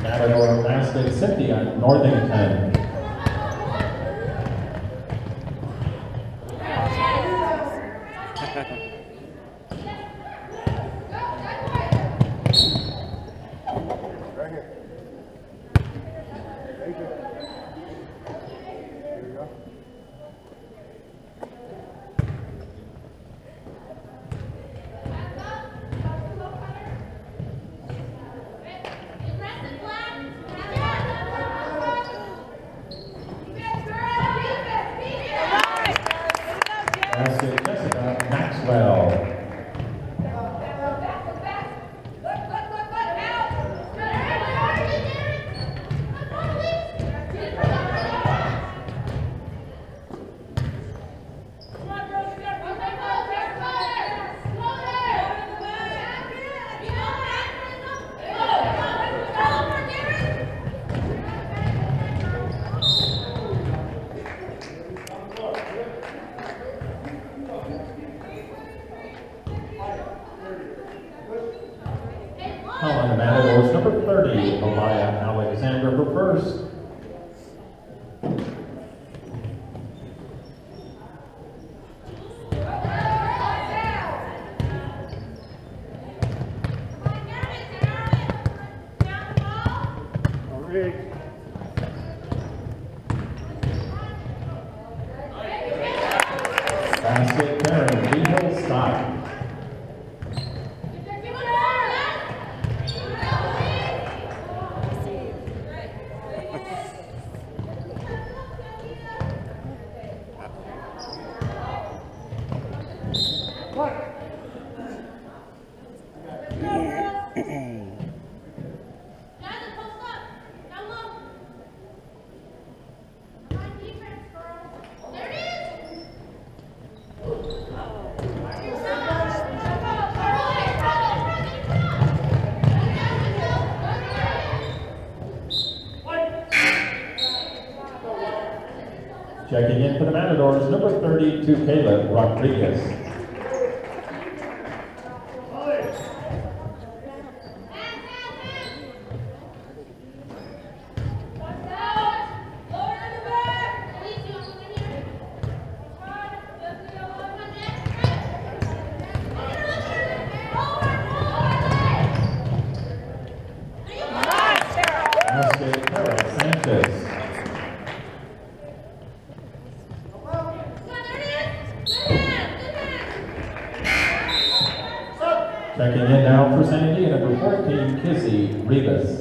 Matador basket, Sandia, Northington. Basket, Jessica Maxwell. On the Matadors, number 30, Elia Alexander for first. Basket, Karen Legal Scott. Checking in for the Matadors, number 32, Caleb Rodriguez. Basket, Carol Sanchez. Checking in now for Sandia, number 14, Kizzy Rivas.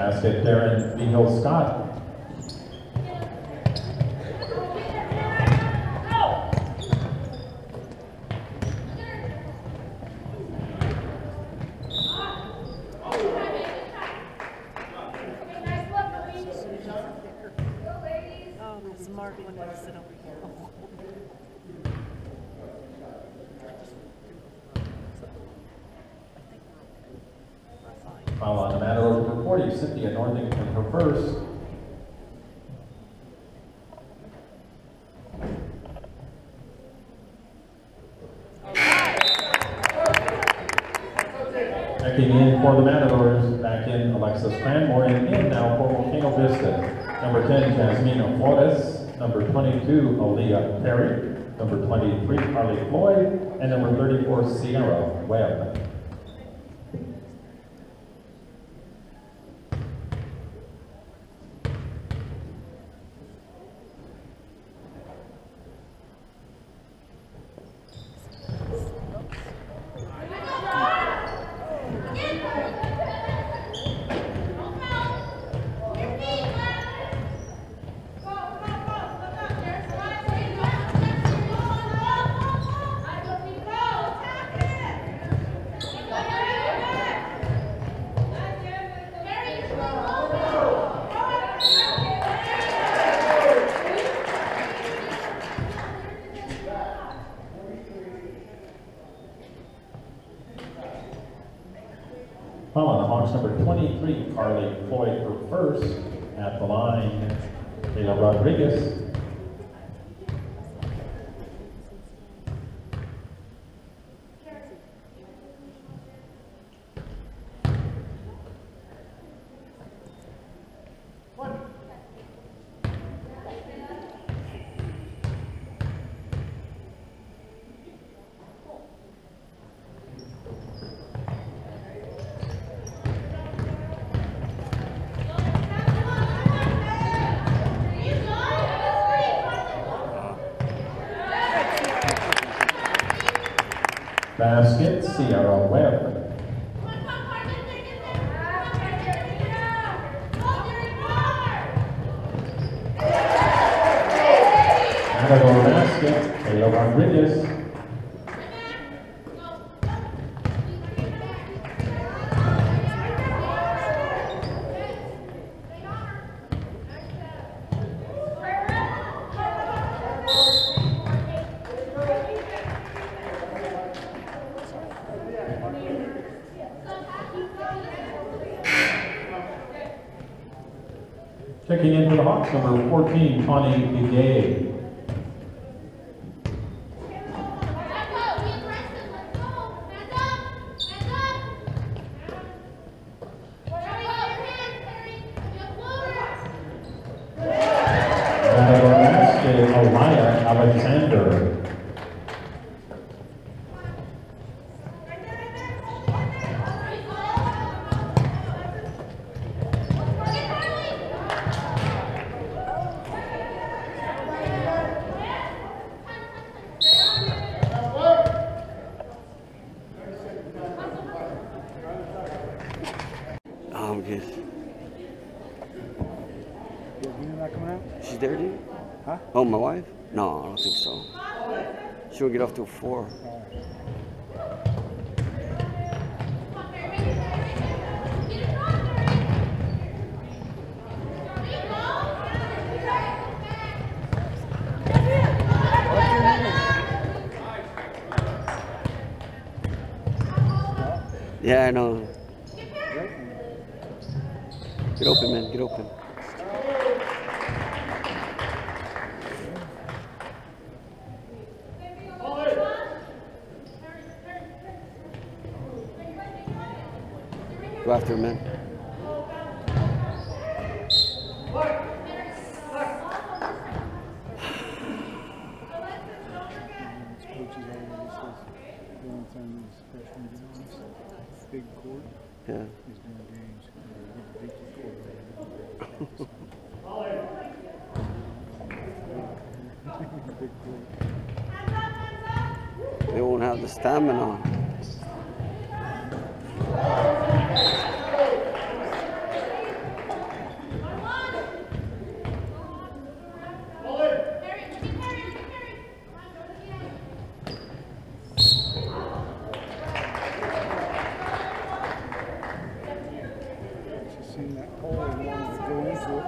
Basket, Darren Behill Scott. Foul on the Matadors for 40, Sandia Northington for first. Checking in for the Matadors, back in Alexis Cranmore, and in now for Volcano Vista. Number 10, Jasmina Flores. Number 22, Aaliyah Perry. Number 23, Carly Floyd. And number 34, Sierra Webb. Following the Hawks, number 23, Carly Floyd for first. At the line, Taylor Rodriguez. Basket, Sierra Webb. Matador basket, Taylor Rodriguez. Checking in for the Hawks, number 14, Tawny Begay. Matador basket, Aliyah Alexander. Good. Mina not coming out? She's there, dude? Huh? Oh, my wife? No, I don't think so. She won't get off till 4. Yeah, I know. Get open, man. Get open. Go after him, man. Big court. Yeah. He's doing games. They won't have the stamina. hole and wanted to go into it.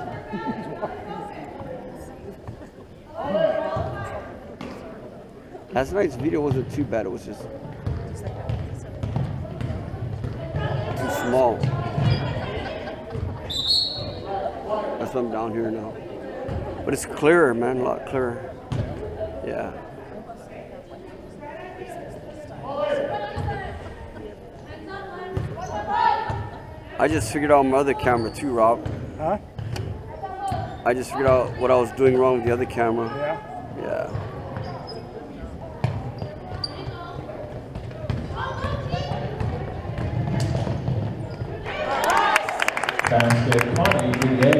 Last night's video wasn't too bad. It was just too small. That's why I'm down here now. But it's clearer, man. A lot clearer. Yeah. I just figured out my other camera too, Rob. Huh? I just figured out what I was doing wrong with the other camera. Yeah. Yeah. Basket 20, VA.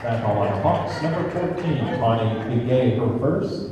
That ball on Hawks, number 14, Connie VA, her first.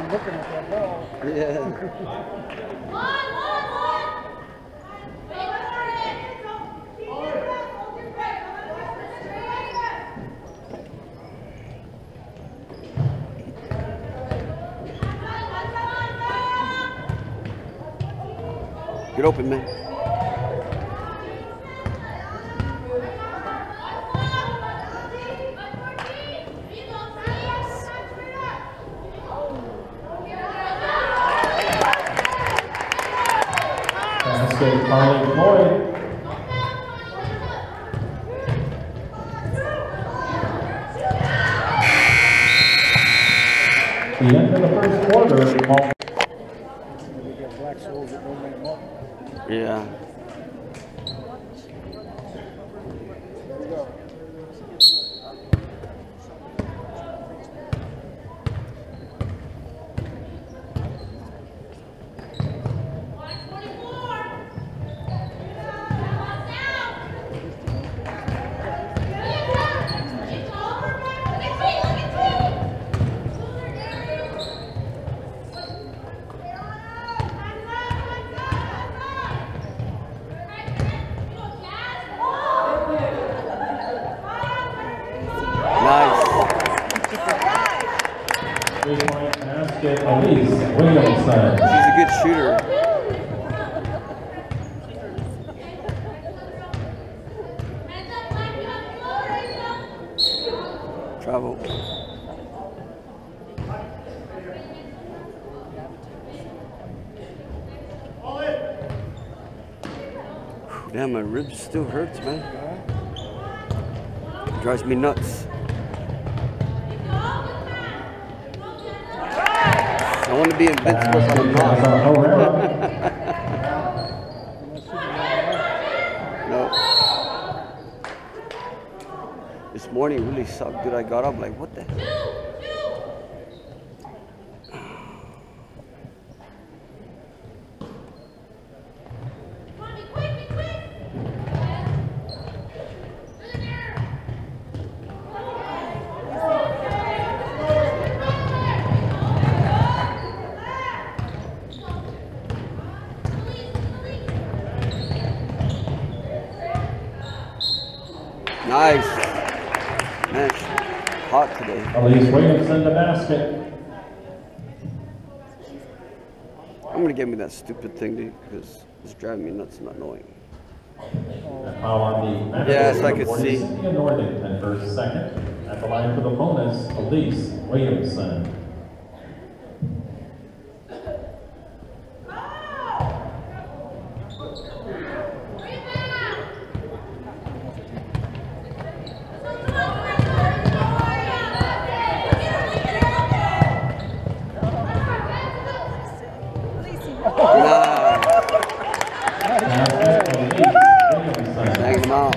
Looking at that ball. Yeah. Get open, man. Basket, Carly Floyd. The end of the first quarter. We got black souls that don't make money. Yeah. There we go. Basket, Elise Williamson. She's a good shooter. Travel. Damn, my ribs still hurts, man. Drives me nuts. I want to be invincible, but I'm not. No. This morning really sucked, dude. I got up like, what the hell? Nice. Man, it's hot today. Elise Williamson to basket. I'm gonna get me that stupid thing, dude, because it's driving me nuts not knowing. Foul on the Matadors, Yes, I could 40, see. Sandia Northington for second. At the line for the bonus, Elise Williamson. Thanks, Mom.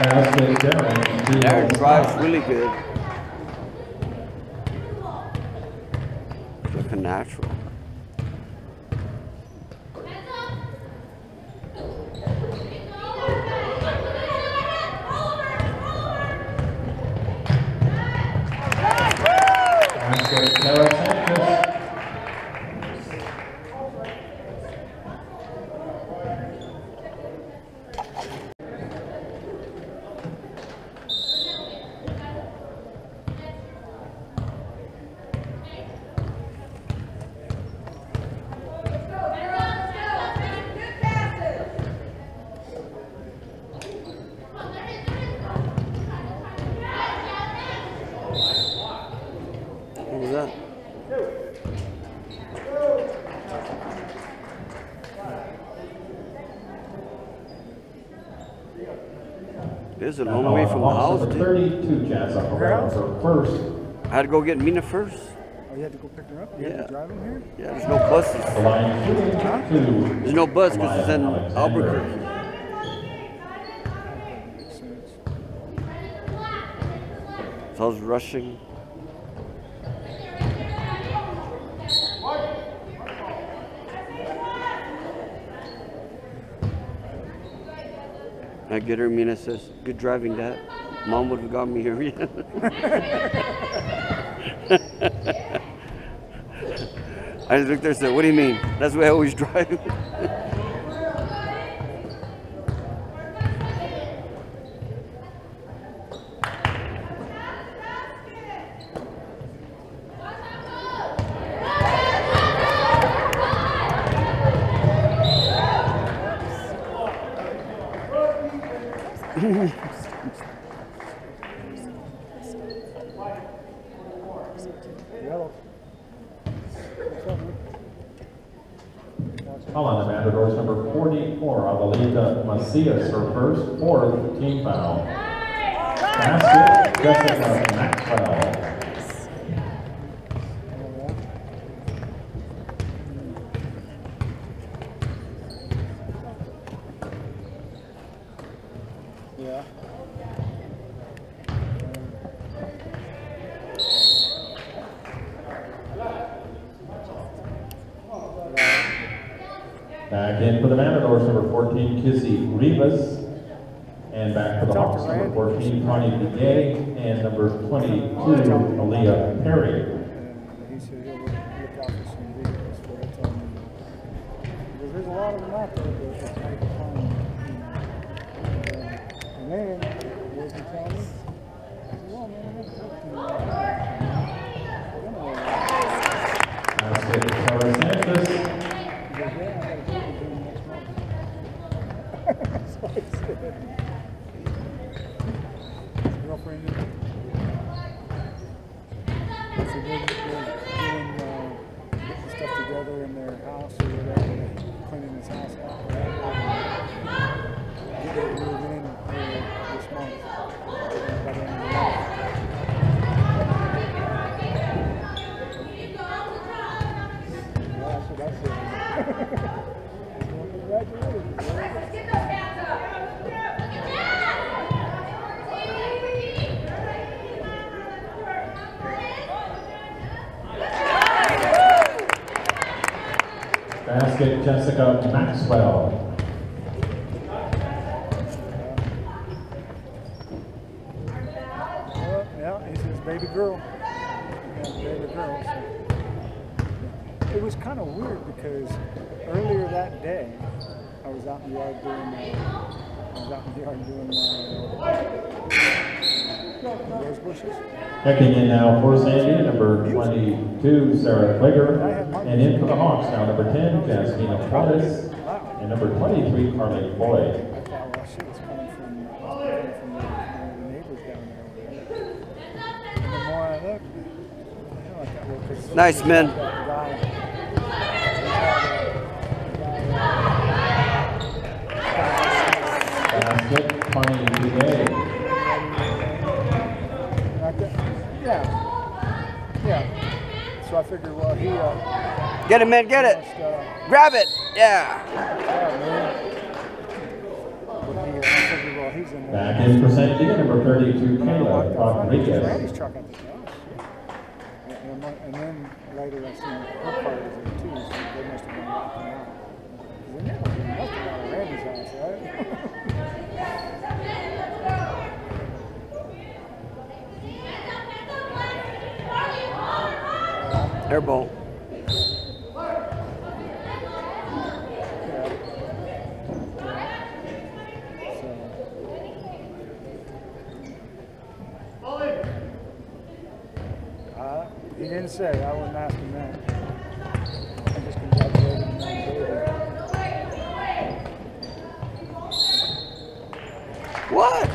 Basket, Darren. Darren drives really good. Looking natural. Basket, Sarah Sanchez. What was that? This is a long way from the house, Number dude. 32, Jazz up around her first. I had to go get Mina first. Oh, you had to go pick her up? You had Yeah. to drive him here? Yeah, there's no buses. The line shooting to There's no bus because it's in Alexander. Albuquerque. Makes sense. So I was rushing. I get her, Mina says, "Good driving, Dad. Mom would have got me here." I just looked there and said, "What do you mean? That's the way I always drive." Yellow. Call on the Matadors, number 44, Adelita Macias, her first, fourth team foul. Basket, Jessica Maxwell. Yeah. Back in for the Matadors, number 14, Kissy Rivas. And back for the Hawks, number 14, Connie Biguet, and number 22, Aaliyah Perry. He said he'll look out for some vehicles for it. Because there's a lot of them out there, but it's hard to find them. And then, what you tell me? I said, well, man, I Basket, Sarah Sanchez. He goes, yeah, I got a people doing next month. So I said, his girlfriend did it. So they're getting stuff together in their house or whatever, cleaning his house out, whatever. Get ready to move in this month. By the end of the month. Yeah, that's what I said. Well, congratulations, man. Basket, Jessica Maxwell. Well, yeah, he's his baby girl. Yeah, baby girl. So. It was kind of weird because earlier that day, I was out in the yard doing my rose bushes. Checking in now for Sandia, number 22, Sarah Klager. And in for the Hawks now, number 10, Jasmina Flores. And number 23, Carly Boyd. I thought, well, shit, it's coming from the neighbors down there. And the more I looked, I thought, well, 'cause Nice, man. that guy, Basket, Connie Biguet. Yeah. So I figured, well, he Get it, man, get it. Grab it. Yeah. yeah, man. But I figured, well, he he's in there. Back in for Sandia, number 32, But I Kayla walked up front, which is Rodriguez. Randy's truck. I think, oh shit. And then later I seen her car was there too, so they must have been walking out. Because they never did nothing out of Randy's house, right? Airball. He didn't say. I wouldn't ask him that. I just congratulated him on the baby. What?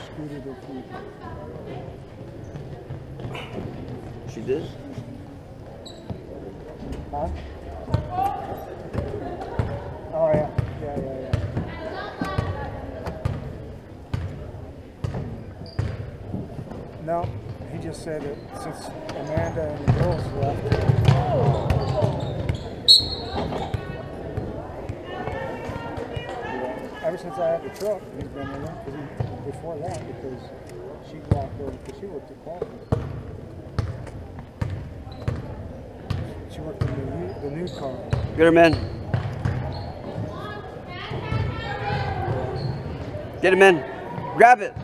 Scooted her feet. She did? Huh? Oh yeah. Yeah. No, he just said that since Amanda and the girls left. Ever since I had the truck, he's been with her. Before that, because she walked over, because she worked at Quality. She worked in the new car. Get her, man. Get him in. Grab it.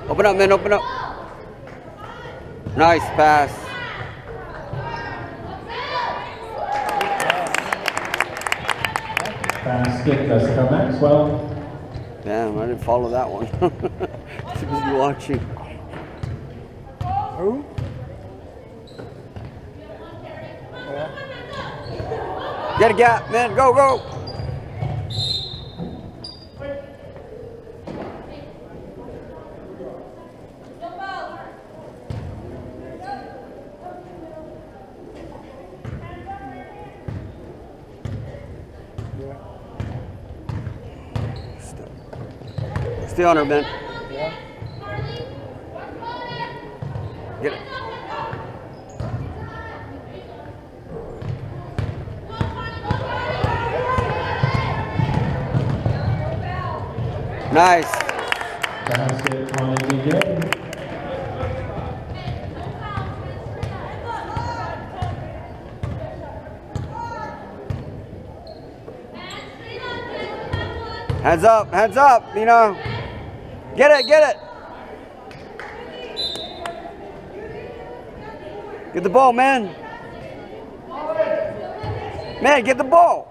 Open up, man, open up. Nice pass. Basket, Jessica Maxwell. Damn, I didn't follow that one. Too busy watching. Who? Get a gap, man, go, go. Stay on her, man. Yeah. Get it. Nice. Basket on again. Hands up, Mina. Get it, get it. Get the ball, man. Man, get the ball.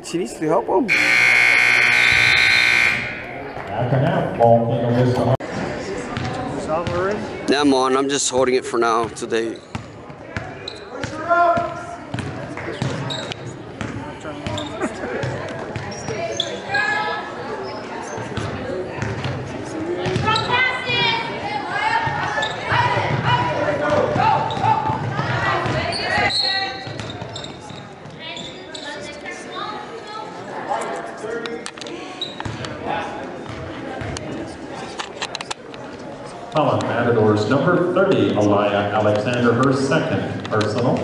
She needs to help him. After now, Volcano Vista. Yeah, I'm on. I'm just holding it for now today. Matadors, number 30, Aliyah Alexander, her second personal.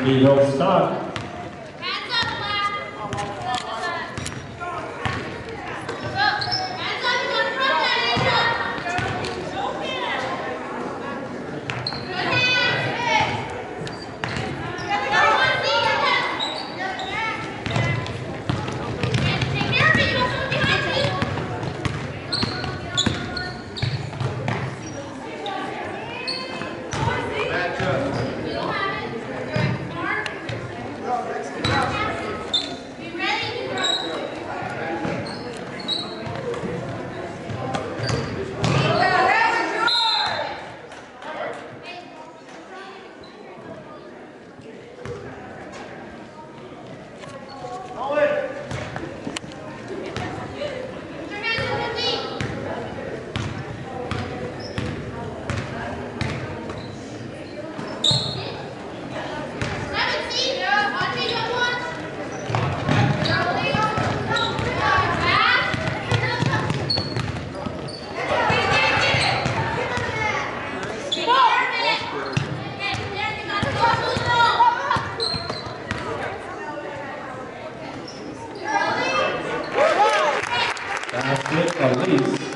Eagle Scott.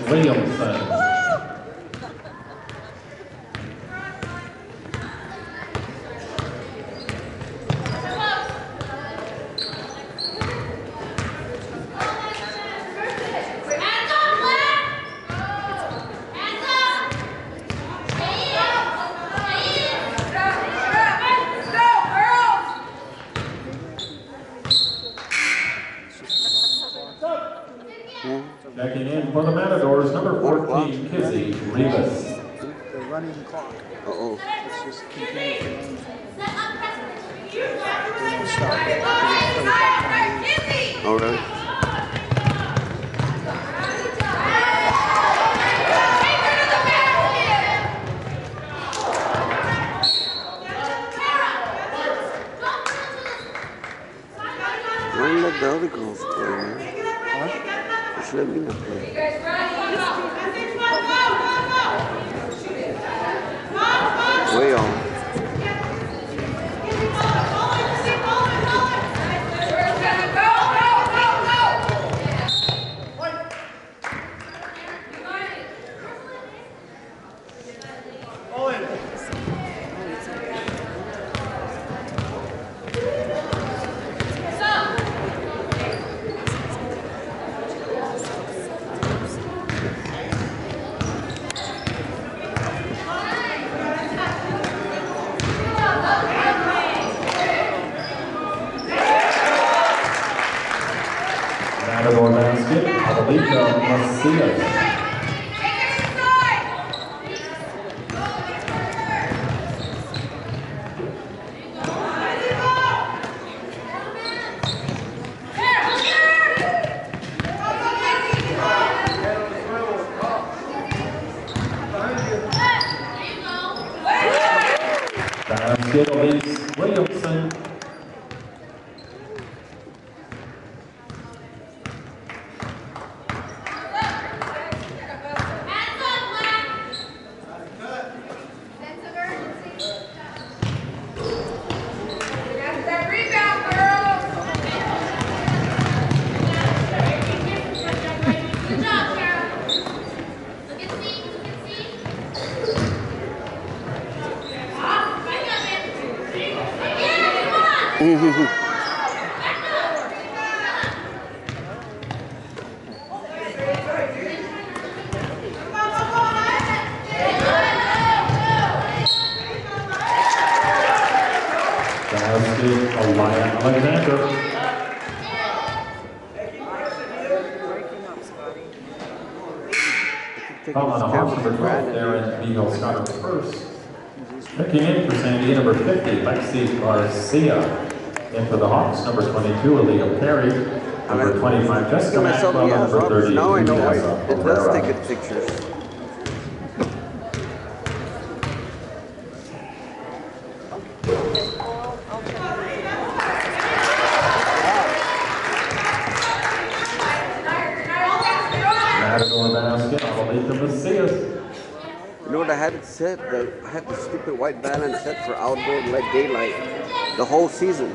Williamson. Checking in for the Matadors, number 14, Kizzy Rivas. The running clock. Uh-oh. It's just continuing to run. Stop. Oh, really? Why don't you let the other girls play, man? Just let Mina play. Way on. Matador basket, Vista. Basket, Elise Williamson. Alexander. Foul on a Hawks number 12, Darren Eagle Scott first. Checking in for Sandia, number 50, Lexi Garcia. In for the Hawks, number 22, Aaliyah Perry. Number 25, Jessica Maxwell. Number 30, now I know why Vanessa it does Herrera. take pictures. Matador basket, Alita Macias. You know what I had it set. I had the stupid white balance set for outdoor light daylight the whole season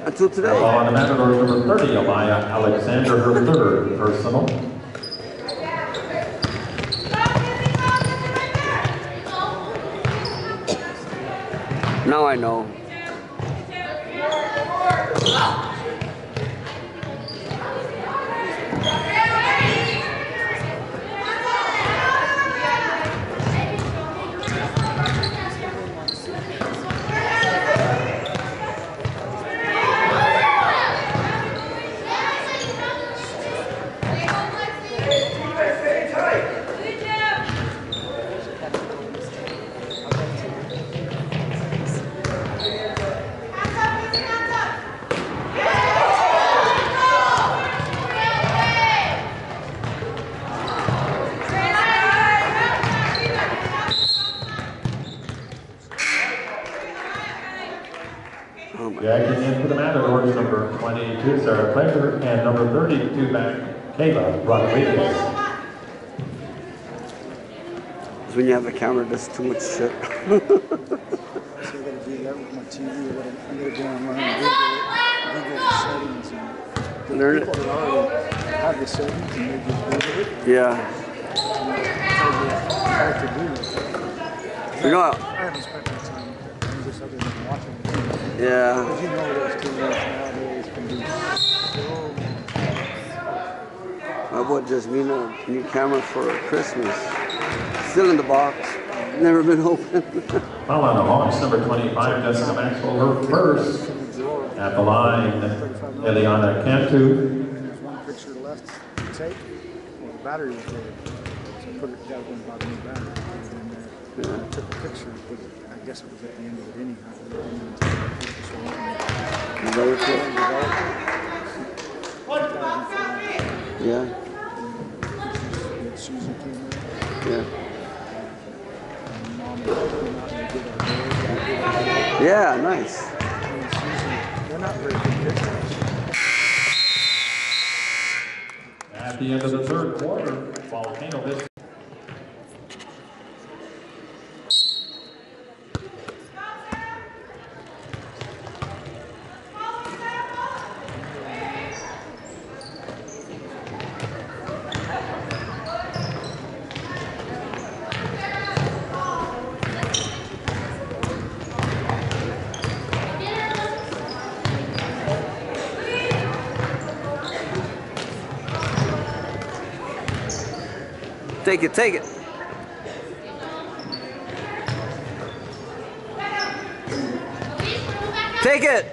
until Now today. on the Matadors, number 30, Amaya Alexander, her third personal. Now I know. Jacking in for the Matadors, number 22, Sarah Pleasure, and number 32 back, Kayla Rodriguez. Because when you have a camera, there's too much shit. So I gotta do that with my TV. I'm gonna go online and Google the settings. And Learn it. people that already have the settings and they just Google it. Yeah. How to do it. You know, I haven't spent much time doing this other than watching it. yeah. Because you know those TVs nowadays can be so. I bought just Mina a new camera for Christmas. Still in the box. Never been opened. Well, on the Hawks, number 25, Jessica Maxwell, her first. At the line, Eliana Cantu. There's one picture left to take. Well, the battery was dead. So I put it down and bought a new battery. Put it in there. I took a picture, but I guess it was at the end of it anyhow. Developed it? Yeah. Susan came in. Yeah. And Mom and Dad came out and they did our hair. Yeah, nice. And Susan, they're not very good pictures. At the end of the third quarter, Volcano Vista. Take it, take it. Take it.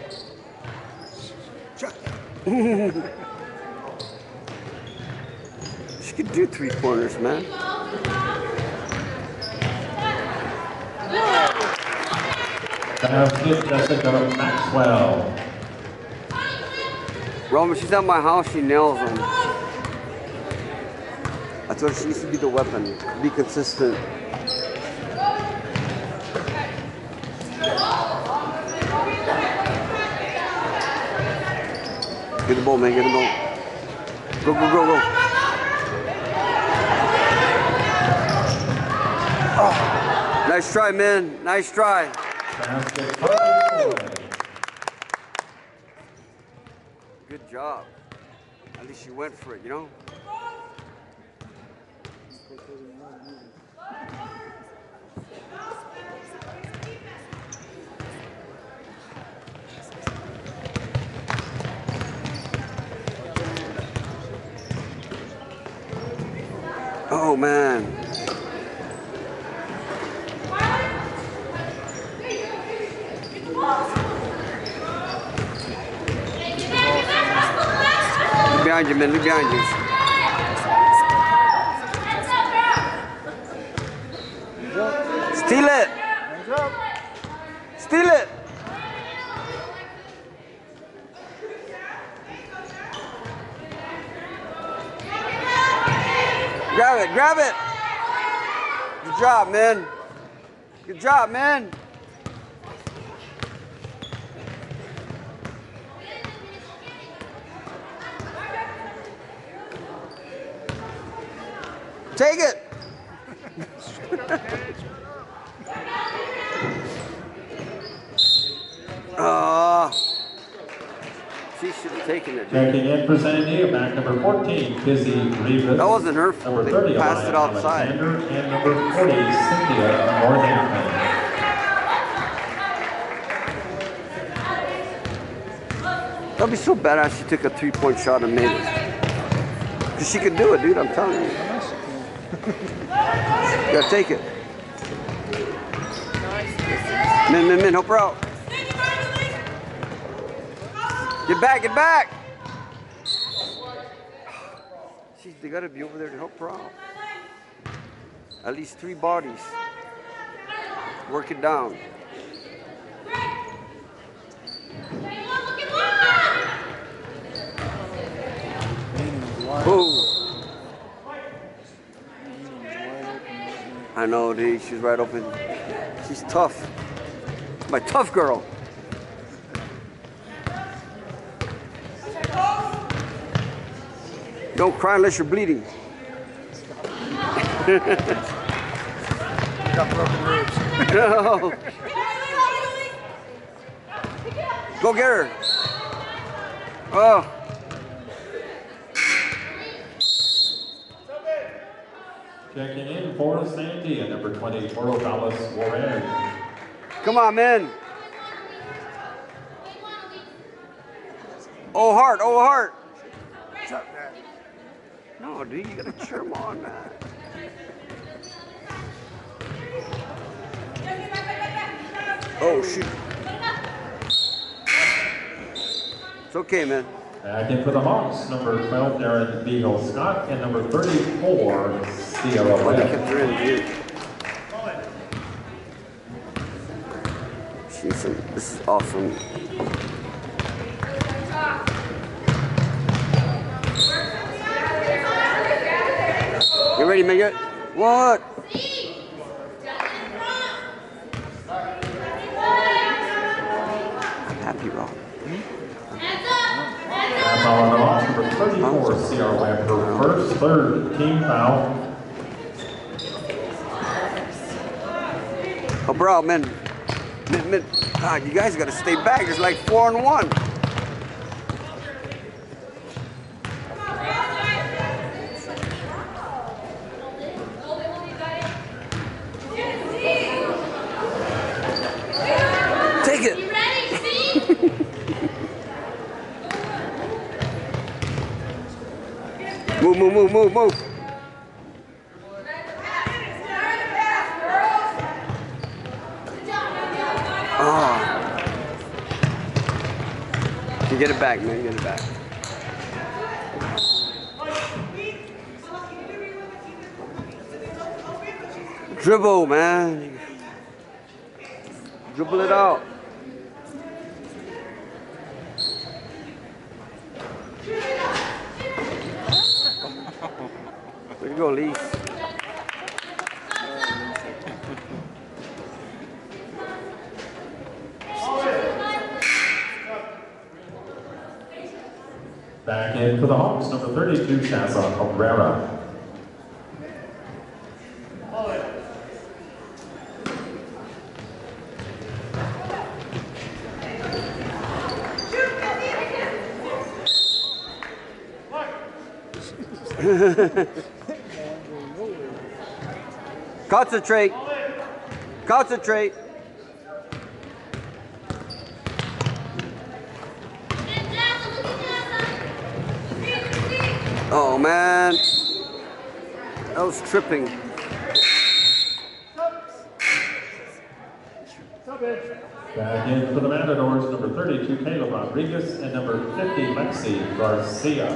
She could do 3 pointers, man. Basket, Jessica Maxwell. Roman, she's at my house, she nails them. I told her she needs to be the weapon. Be consistent. Get the ball, man, get the ball. Go, go, go, go. Oh. Nice try, man. Nice try. Good job. At least you went for it, you know? Oh, man. Look behind you, man. Look behind you. Steal it. Steal it. Grab it, grab it. Good job, man. Good job, man. Take it. She should have taken it. Checking in for Sandia, back number 14, Busy Rivas. That wasn't her fault. Number They 30, passed it outside. Alexander, and number 40, Cynthia Morgan. That'd be so badass she took a 3-point shot and made it. Because she could do it, dude, I'm telling you. You gotta take it. Min, help her out. Get back, get back! Jeez, they gotta be over there to help her out. At least 3 bodies. Work it down. Boom. I know, dude. She's right open. She's tough. My tough girl. Don't cry unless you're bleeding. Got broken ribs. No. Go get her. Oh. Checking in for Sandia, number 20, Oro Dallas Warren. Come on, man. Oh, heart, oh, heart. No, dude, you gotta cheer him on, man. Oh, shoot. It's okay, man. Back in for the Hawks, number 12, Darren Beagle Scott, and number 34, Sierra They Webb. kept her in, dude. This is awesome. You ready, Megan? What? I'm happy, Rob. And foul on the Hawks, number 34, Sierra Webb, her first, third team foul. Oh, bro, man. God, you guys gotta stay back. There's like 4-on-1. Take it. Move. You get it back, man. Get it back. Dribble, man. Dribble it out. There you go, Lee. Back in for the Hawks, number 32, Shazza Cabrera. Concentrate. Concentrate. Oh, man. That was tripping. Back in for the Matadors, number 32, Caleb Rodriguez, and number 50, Lexi Garcia.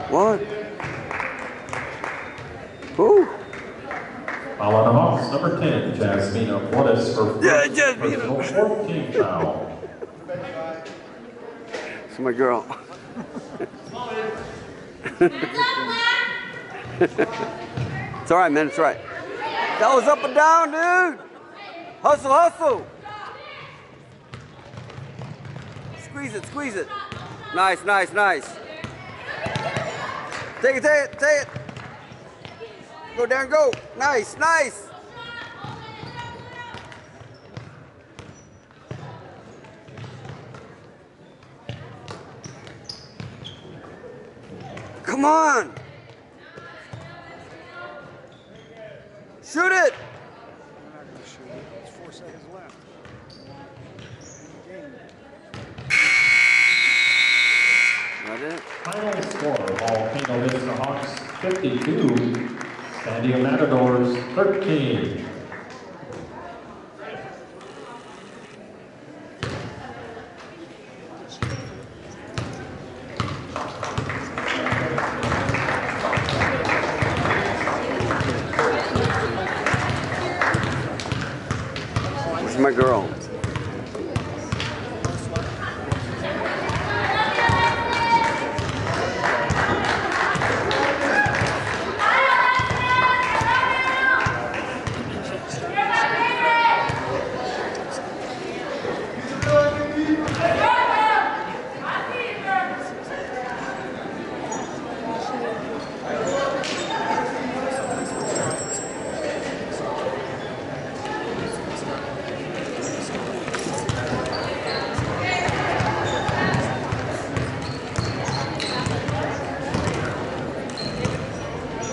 What? Who? Foul on the Hawks, number 10, Jasmina Flores for personal 14 foul. It's my girl. It's all right, man. It's all right. That was up and down, dude. Hustle, hustle. Squeeze it, squeeze it. Nice, nice, nice. Take it, take it, take it. Go down, go. Nice, nice. Come on. Shoot it. We're not going to shoot it. It's 4 seconds left. In the game. Not it. Final score, Volcano Vista Hawks 52, Sandia Matadors 13. Where's my girl?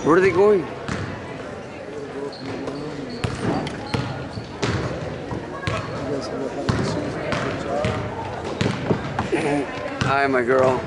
Where are they going? Hi, my girl.